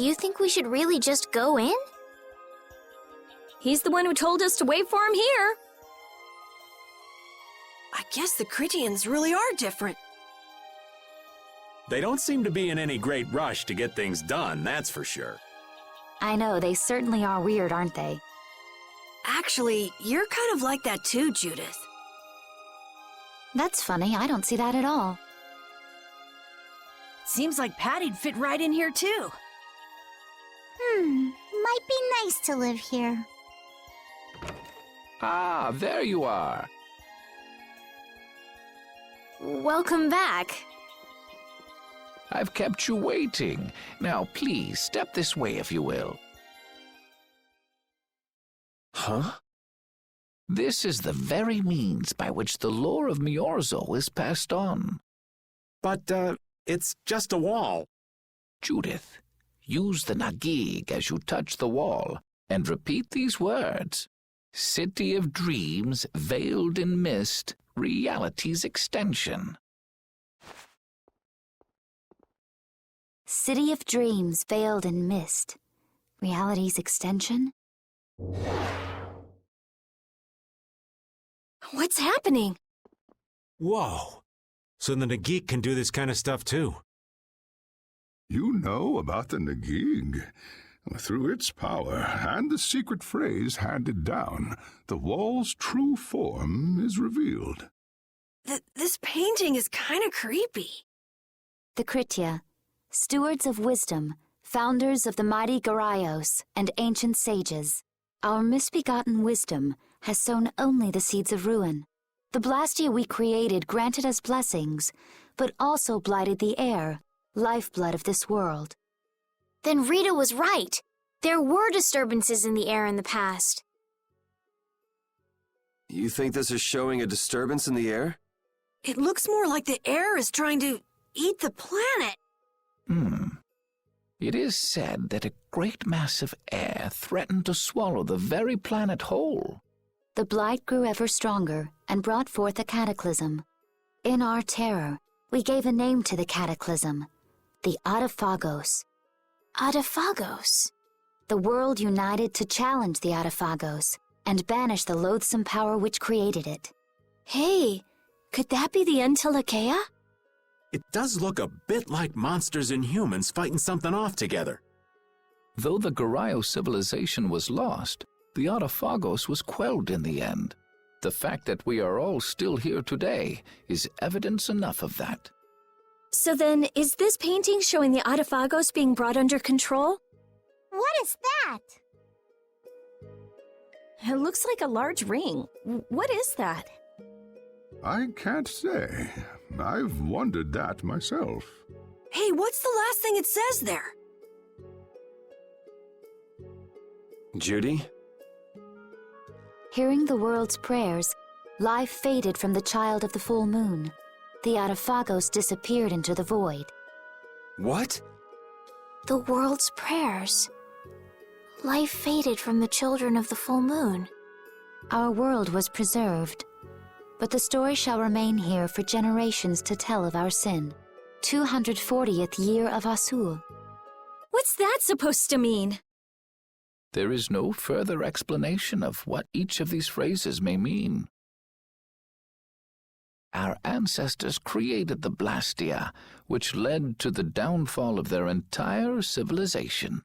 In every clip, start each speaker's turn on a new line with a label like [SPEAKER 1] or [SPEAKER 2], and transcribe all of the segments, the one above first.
[SPEAKER 1] Do you think we should really just go in?
[SPEAKER 2] He's the one who told us to wait for him here.
[SPEAKER 3] I guess the Critians really are different.
[SPEAKER 4] They don't seem to be in any great rush to get things done, that's for sure.
[SPEAKER 5] I know, they certainly are weird, aren't they?
[SPEAKER 3] Actually, you're kind of like that too, Judith.
[SPEAKER 5] That's funny, I don't see that at all.
[SPEAKER 3] Seems like Patty'd fit right in here too.
[SPEAKER 1] Might be nice to live here.
[SPEAKER 6] Ah, there you are.
[SPEAKER 1] Welcome back.
[SPEAKER 6] I've kept you waiting. Now, please, step this way if you will.
[SPEAKER 4] Huh?
[SPEAKER 6] This is the very means by which the lore of Miorzo is passed on.
[SPEAKER 4] But, it's just a wall.
[SPEAKER 6] Judith, use the Nagig as you touch the wall and repeat these words. City of dreams, veiled in mist, reality's extension.
[SPEAKER 5] City of dreams veiled in mist. Reality's extension?
[SPEAKER 3] What's happening?
[SPEAKER 4] Whoa. So the Nagik can do this kind of stuff too.
[SPEAKER 7] You know about the Nagig. Through its power and the secret phrase handed down, the wall's true form is revealed.
[SPEAKER 3] This painting is kind of creepy.
[SPEAKER 5] The Kritia, stewards of wisdom, founders of the mighty Garaios and ancient sages. Our misbegotten wisdom has sown only the seeds of ruin. The Blastia we created granted us blessings, but also blighted the air, lifeblood of this world.
[SPEAKER 1] Then Rita was right. There were disturbances in the air in the past.
[SPEAKER 8] You think this is showing a disturbance in the air?
[SPEAKER 3] It looks more like the air is trying to eat the planet.
[SPEAKER 6] It is said that a great mass of air threatened to swallow the very planet whole.
[SPEAKER 5] The blight grew ever stronger and brought forth a cataclysm. In our terror, we gave a name to the cataclysm, the Adaphagos.
[SPEAKER 1] Adaphagos.
[SPEAKER 5] The world united to challenge the Adaphagos and banish the loathsome power which created it.
[SPEAKER 2] Hey, could that be the Entelekea?
[SPEAKER 4] It does look a bit like monsters and humans fighting something off together.
[SPEAKER 6] Though the Garayo civilization was lost, the Adaphagos was quelled in the end. The fact that we are all still here today is evidence enough of that.
[SPEAKER 2] So then, is this painting showing the Adaphagos being brought under control?
[SPEAKER 1] What is that?
[SPEAKER 2] It looks like a large ring. What is that?
[SPEAKER 7] I can't say. I've wondered that myself.
[SPEAKER 3] Hey, what's the last thing it says there?
[SPEAKER 8] Judy?
[SPEAKER 5] Hearing the world's prayers, life faded from the child of the full moon. The Adaphagos disappeared into the void.
[SPEAKER 8] What?
[SPEAKER 1] The world's prayers. Life faded from the children of the full moon.
[SPEAKER 5] Our world was preserved, but the story shall remain here for generations to tell of our sin. 240th year of Asul.
[SPEAKER 2] What's that supposed to mean?
[SPEAKER 6] There is no further explanation of what each of these phrases may mean. Our ancestors created the Blastia, which led to the downfall of their entire civilization.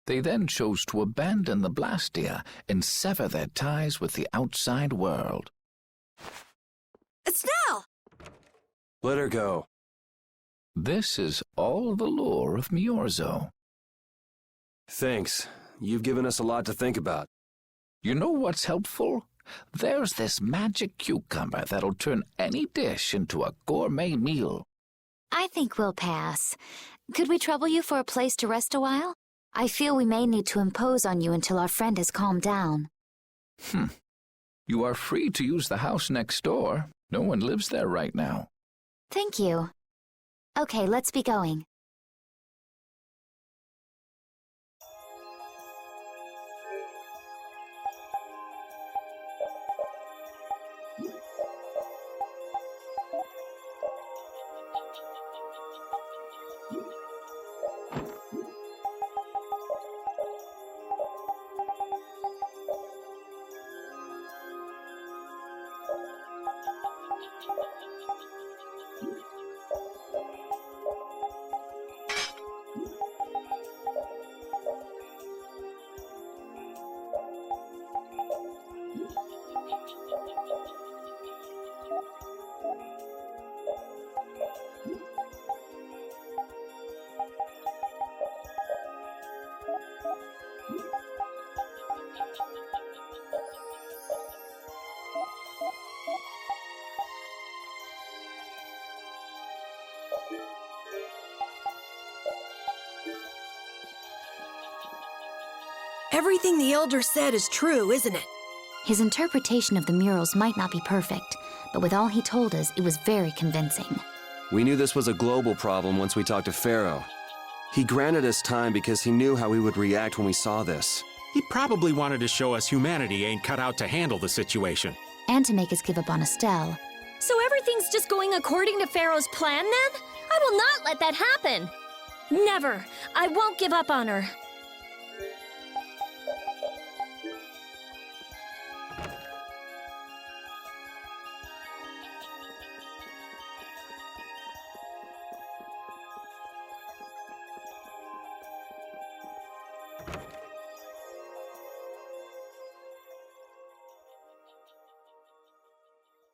[SPEAKER 6] They then chose to abandon the Blastia and sever their ties with the outside world.
[SPEAKER 3] Estelle!
[SPEAKER 8] Let her go.
[SPEAKER 6] This is all the lore of Miorzo.
[SPEAKER 8] Thanks. You've given us a lot to think about.
[SPEAKER 6] You know what's helpful? There's this magic cucumber that'll turn any dish into a gourmet meal.
[SPEAKER 5] I think we'll pass. Could we trouble you for a place to rest a while? I feel we may need to impose on you until our friend has calmed down.
[SPEAKER 6] You are free to use the house next door. No one lives there right now.
[SPEAKER 5] Thank you. Okay, let's be going.
[SPEAKER 3] Everything the Elder said is true, isn't it?
[SPEAKER 5] His interpretation of the murals might not be perfect, but with all he told us, it was very convincing.
[SPEAKER 8] We knew this was a global problem once we talked to Pharaoh. He granted us time because he knew how we would react when we saw this.
[SPEAKER 4] He probably wanted to show us humanity ain't cut out to handle the situation.
[SPEAKER 5] And to make us give up on Estelle.
[SPEAKER 2] So everything's just going according to Pharaoh's plan then? I will not let that happen! Never! I won't give up on her.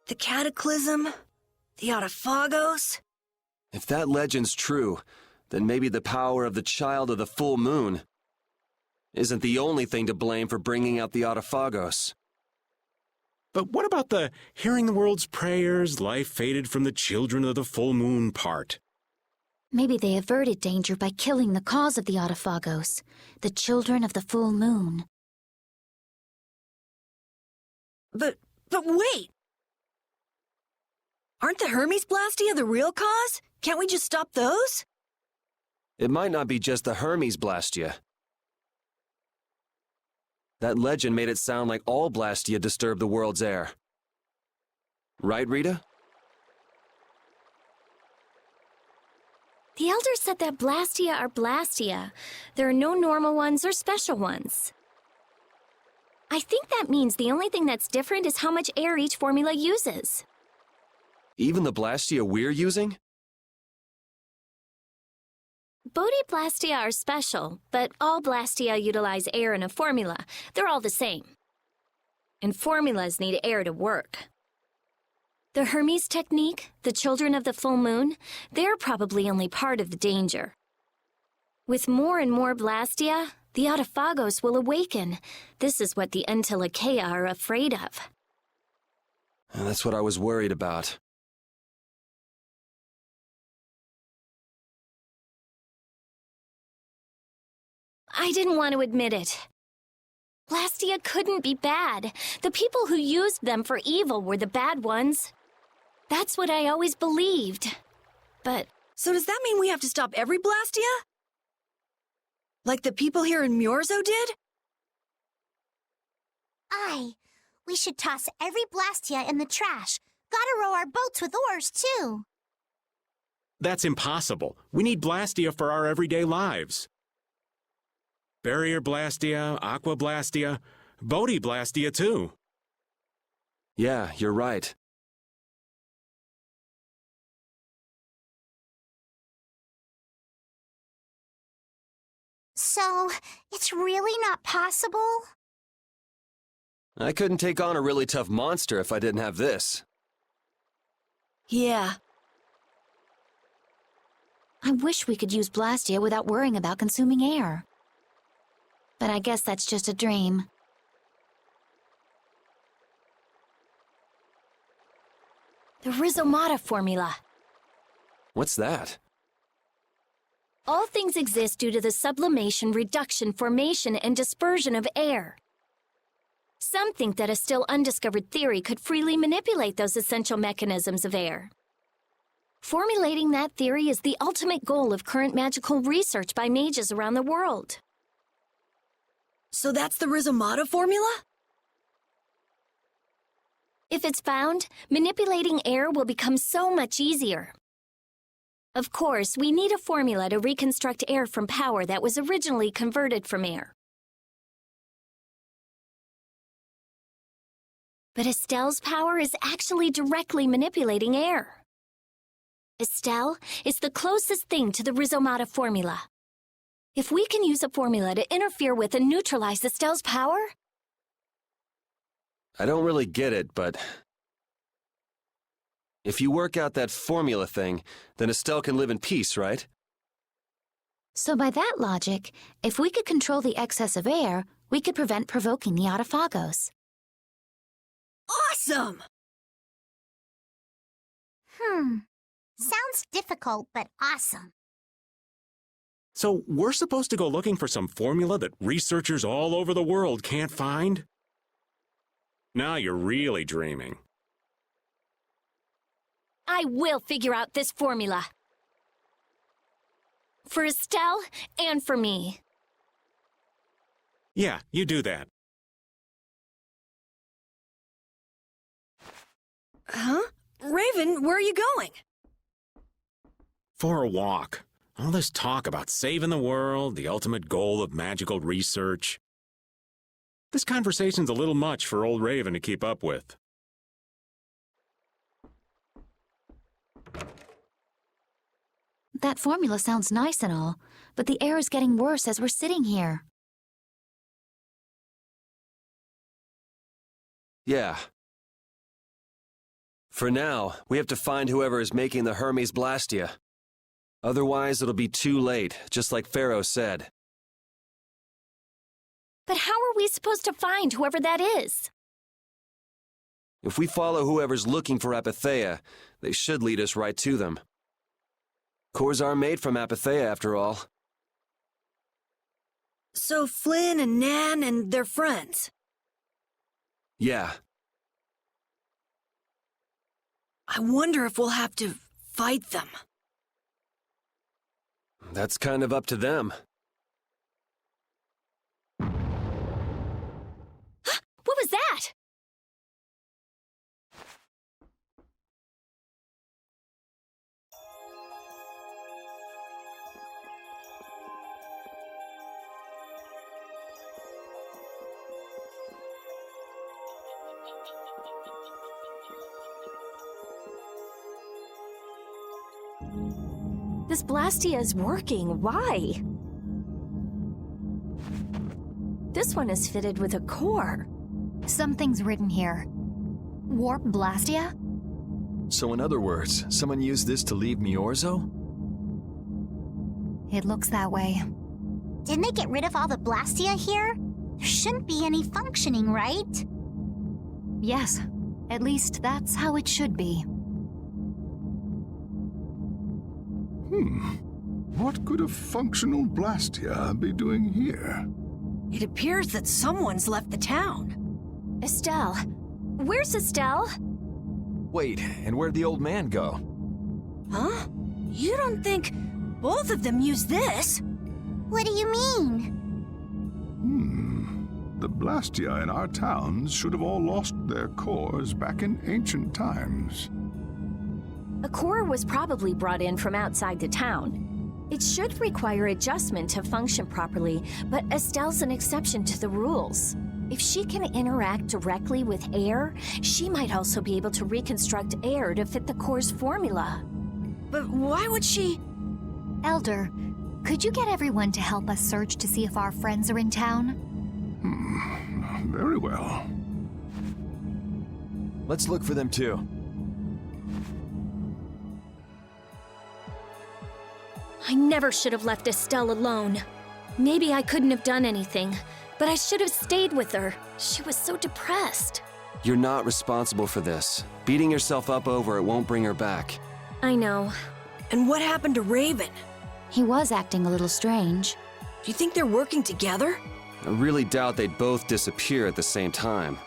[SPEAKER 3] The Cataclysm? The Autophagos?
[SPEAKER 8] If that legend's true, then maybe the power of the Child of the Full Moon isn't the only thing to blame for bringing out the Autophagos.
[SPEAKER 4] But what about the hearing the world's prayers, life faded from the children of the full moon part?
[SPEAKER 5] Maybe they averted danger by killing the cause of the Autophagos, the children of the full moon.
[SPEAKER 3] But wait! Aren't the Hermes Blastia the real cause? Can't we just stop those?
[SPEAKER 8] It might not be just the Hermes Blastia. That legend made it sound like all Blastia disturb the world's air. Right, Rita?
[SPEAKER 2] The Elder said that Blastia are Blastia. There are no normal ones or special ones. I think that means the only thing that's different is how much air each formula uses.
[SPEAKER 8] Even the Blastia we're using?
[SPEAKER 2] Bodhi-Blastia are special, but all Blastia utilize air in a formula. They're all the same. And formulas need air to work. The Hermes technique, the children of the full moon, they're probably only part of the danger. With more and more Blastia, the Autophagos will awaken. This is what the Entelekea are afraid of.
[SPEAKER 8] And that's what I was worried about.
[SPEAKER 2] I didn't want to admit it. Blastia couldn't be bad. The people who used them for evil were the bad ones. That's what I always believed. But
[SPEAKER 3] So does that mean we have to stop every Blastia? Like the people here in Myorzo did?
[SPEAKER 1] Aye. We should toss every Blastia in the trash. Gotta row our boats with oars, too.
[SPEAKER 4] That's impossible. We need Blastia for our everyday lives. Barrier Blastia, Aqua Blastia, Bodhi Blastia too.
[SPEAKER 8] Yeah, you're right.
[SPEAKER 1] So, it's really not possible?
[SPEAKER 8] I couldn't take on a really tough monster if I didn't have this.
[SPEAKER 3] Yeah.
[SPEAKER 5] I wish we could use Blastia without worrying about consuming air. But I guess that's just a dream.
[SPEAKER 2] the Rhizomata formula.
[SPEAKER 8] What's that?
[SPEAKER 2] All things exist due to the sublimation, reduction, formation, and dispersion of air. Some think that a still undiscovered theory could freely manipulate those essential mechanisms of air. Formulating that theory is the ultimate goal of current magical research by mages around the world.
[SPEAKER 3] So that's the Rhizomata formula?
[SPEAKER 2] If it's found, manipulating air will become so much easier. Of course, we need a formula to reconstruct air from power that was originally converted from air. But Estelle's power is actually directly manipulating air. Estelle is the closest thing to the Rhizomata formula. If we can use a formula to interfere with and neutralize Estelle's power...
[SPEAKER 8] I don't really get it, but... if you work out that formula thing, then Estelle can live in peace, right?
[SPEAKER 5] So by that logic, if we could control the excess of air, we could prevent provoking the Autophagos.
[SPEAKER 3] Awesome!
[SPEAKER 9] Sounds difficult, but awesome.
[SPEAKER 4] So we're supposed to go looking for some formula that researchers all over the world can't find? Now you're really dreaming.
[SPEAKER 2] I will figure out this formula. For Estelle and for me.
[SPEAKER 4] Yeah, you do that.
[SPEAKER 3] Huh? Raven, where are you going?
[SPEAKER 4] For a walk. All this talk about saving the world, the ultimate goal of magical research. This conversation's a little much for old Raven to keep up with.
[SPEAKER 5] That formula sounds nice and all, but the air is getting worse as we're sitting here.
[SPEAKER 8] Yeah. For now, we have to find whoever is making the Hermes Blastia. Otherwise, it'll be too late, just like Pharaoh said.
[SPEAKER 2] But how are we supposed to find whoever that is?
[SPEAKER 8] If we follow whoever's looking for Apatheia, they should lead us right to them. Cores are made from Apatheia, after all.
[SPEAKER 3] So Flynn and Nan and their friends.
[SPEAKER 8] Yeah.
[SPEAKER 3] I wonder if we'll have to fight them.
[SPEAKER 8] That's kind of up to them.
[SPEAKER 2] What was that? This Blastia is working. Why? This one is fitted with a core.
[SPEAKER 1] Something's written here. Warp Blastia?
[SPEAKER 10] So in other words, someone used this to leave Miorzo?
[SPEAKER 1] It looks that way.
[SPEAKER 9] Didn't they get rid of all the Blastia here? There shouldn't be any functioning, right?
[SPEAKER 1] Yes. At least that's how it should be.
[SPEAKER 7] What could a functional Blastia be doing here?
[SPEAKER 3] It appears that someone's left the town.
[SPEAKER 2] Estelle. Where's Estelle?
[SPEAKER 10] Wait, and where'd the old man go?
[SPEAKER 3] Huh? You don't think both of them used this?
[SPEAKER 9] What do you mean?
[SPEAKER 7] The Blastia in our towns should have all lost their cores back in ancient times.
[SPEAKER 2] A core was probably brought in from outside the town. It should require adjustment to function properly, but Estelle's an exception to the rules. If she can interact directly with air, she might also be able to reconstruct air to fit the core's formula.
[SPEAKER 3] But why would she?
[SPEAKER 1] Elder, could you get everyone to help us search to see if our friends are in town?
[SPEAKER 7] Very well.
[SPEAKER 10] Let's look for them too.
[SPEAKER 2] I never should have left Estelle alone. Maybe I couldn't have done anything, but I should have stayed with her. She was so depressed.
[SPEAKER 8] You're not responsible for this. Beating yourself up over it won't bring her back.
[SPEAKER 2] I know.
[SPEAKER 3] And what happened to Raven?
[SPEAKER 5] He was acting a little strange.
[SPEAKER 3] Do you think they're working together?
[SPEAKER 8] I really doubt they'd both disappear at the same time.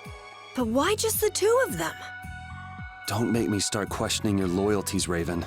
[SPEAKER 3] But why just the two of them?
[SPEAKER 8] Don't make me start questioning your loyalties, Raven.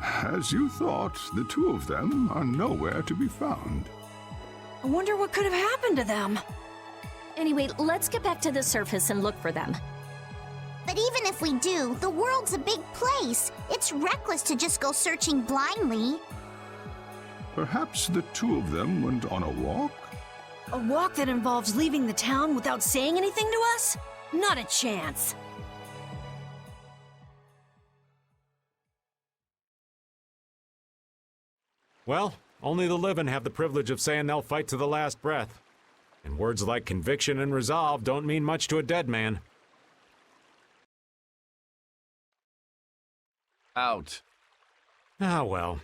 [SPEAKER 7] As you thought, the two of them are nowhere to be found.
[SPEAKER 3] I wonder what could have happened to them.
[SPEAKER 2] Anyway, let's get back to the surface and look for them.
[SPEAKER 9] But even if we do, the world's a big place. It's reckless to just go searching blindly.
[SPEAKER 7] Perhaps the two of them went on a walk?
[SPEAKER 3] A walk that involves leaving the town without saying anything to us? Not a chance.
[SPEAKER 4] Well, only the living have the privilege of saying they'll fight to the last breath. And words like conviction and resolve don't mean much to a dead man.
[SPEAKER 10] Out.
[SPEAKER 4] Ah, well.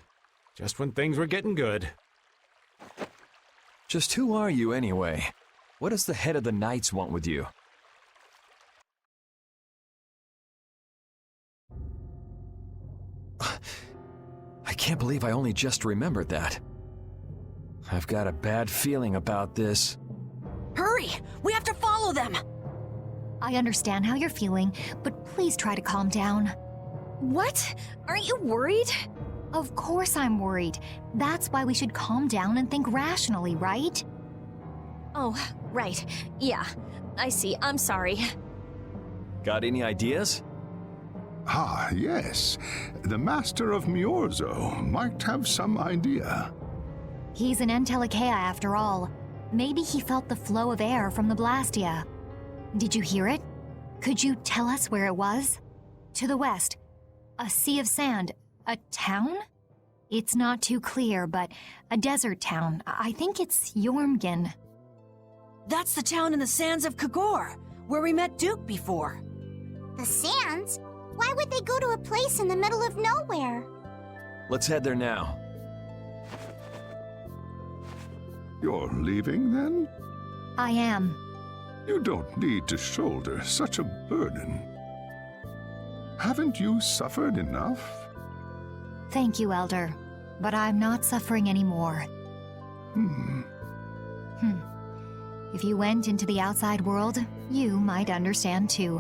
[SPEAKER 4] Just when things were getting good.
[SPEAKER 10] Just who are you anyway? What does the head of the Knights want with you? I can't believe I only just remembered that. I've got a bad feeling about this.
[SPEAKER 3] Hurry! We have to follow them!
[SPEAKER 5] I understand how you're feeling, but please try to calm down.
[SPEAKER 2] What? Aren't you worried?
[SPEAKER 5] Of course I'm worried. That's why we should calm down and think rationally, right?
[SPEAKER 2] Oh, right. Yeah, I see. I'm sorry.
[SPEAKER 10] Got any ideas?
[SPEAKER 7] Ah, yes. The Master of Miorzo might have some idea.
[SPEAKER 5] He's an Entelekea after all. Maybe he felt the flow of air from the Blastia. Did you hear it? Could you tell us where it was? To the west. A sea of sand. A town? It's not too clear, but a desert town. I think it's Jormgen.
[SPEAKER 3] That's the town in the sands of Kagor, where we met Duke before.
[SPEAKER 9] The sands? Why would they go to a place in the middle of nowhere?
[SPEAKER 10] Let's head there now.
[SPEAKER 7] You're leaving, then?
[SPEAKER 5] I am.
[SPEAKER 7] You don't need to shoulder such a burden. Haven't you suffered enough?
[SPEAKER 5] Thank you, Elder. But I'm not suffering anymore. If you went into the outside world, you might understand too.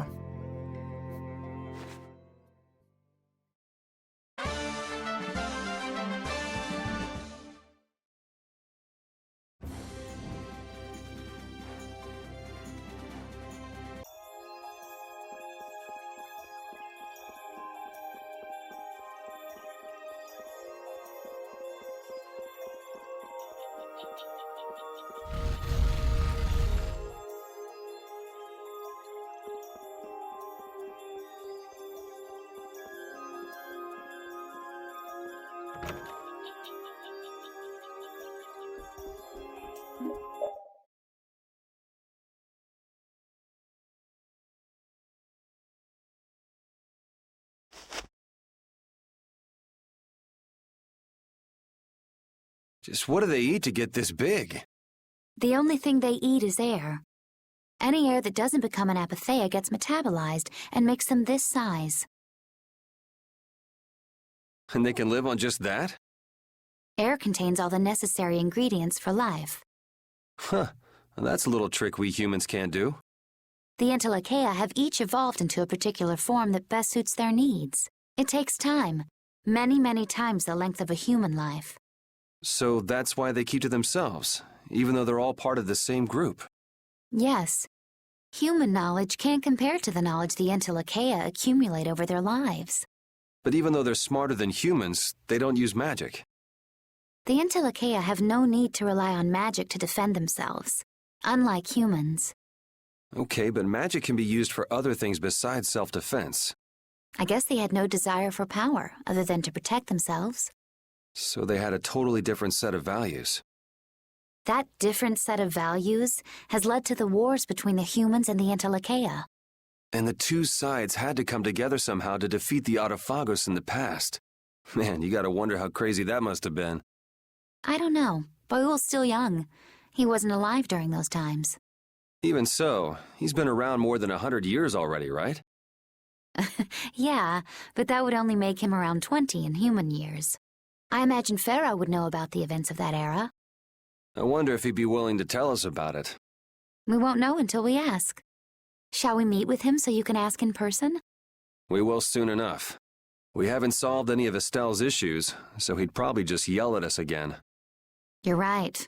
[SPEAKER 8] Just what do they eat to get this big?
[SPEAKER 5] The only thing they eat is air. Any air that doesn't become an apatheia gets metabolized and makes them this size.
[SPEAKER 8] And they can live on just that?
[SPEAKER 5] Air contains all the necessary ingredients for life.
[SPEAKER 8] Huh. Well, that's a little trick we humans can't do.
[SPEAKER 5] The Entelekea have each evolved into a particular form that best suits their needs. It takes time. Many, many times the length of a human life.
[SPEAKER 8] So that's why they keep to themselves, even though they're all part of the same group.
[SPEAKER 5] Yes. Human knowledge can't compare to the knowledge the Entelekea accumulate over their lives.
[SPEAKER 8] But even though they're smarter than humans, they don't use magic.
[SPEAKER 5] The Entelekea have no need to rely on magic to defend themselves, unlike humans.
[SPEAKER 8] Okay, but magic can be used for other things besides self-defense.
[SPEAKER 5] I guess they had no desire for power other than to protect themselves.
[SPEAKER 8] So they had a totally different set of values.
[SPEAKER 5] That different set of values has led to the wars between the humans and the Entelekea.
[SPEAKER 8] And the two sides had to come together somehow to defeat the Autophagos in the past. Man, you gotta wonder how crazy that must have been.
[SPEAKER 5] I don't know. Boyul's still young. He wasn't alive during those times.
[SPEAKER 8] Even so, he's been around more than 100 years already, right?
[SPEAKER 5] Yeah, but that would only make him around 20 in human years. I imagine Pharaoh would know about the events of that era.
[SPEAKER 8] I wonder if he'd be willing to tell us about it.
[SPEAKER 5] We won't know until we ask. Shall we meet with him so you can ask in person?
[SPEAKER 8] We will soon enough. We haven't solved any of Estelle's issues, so he'd probably just yell at us again.
[SPEAKER 5] You're right.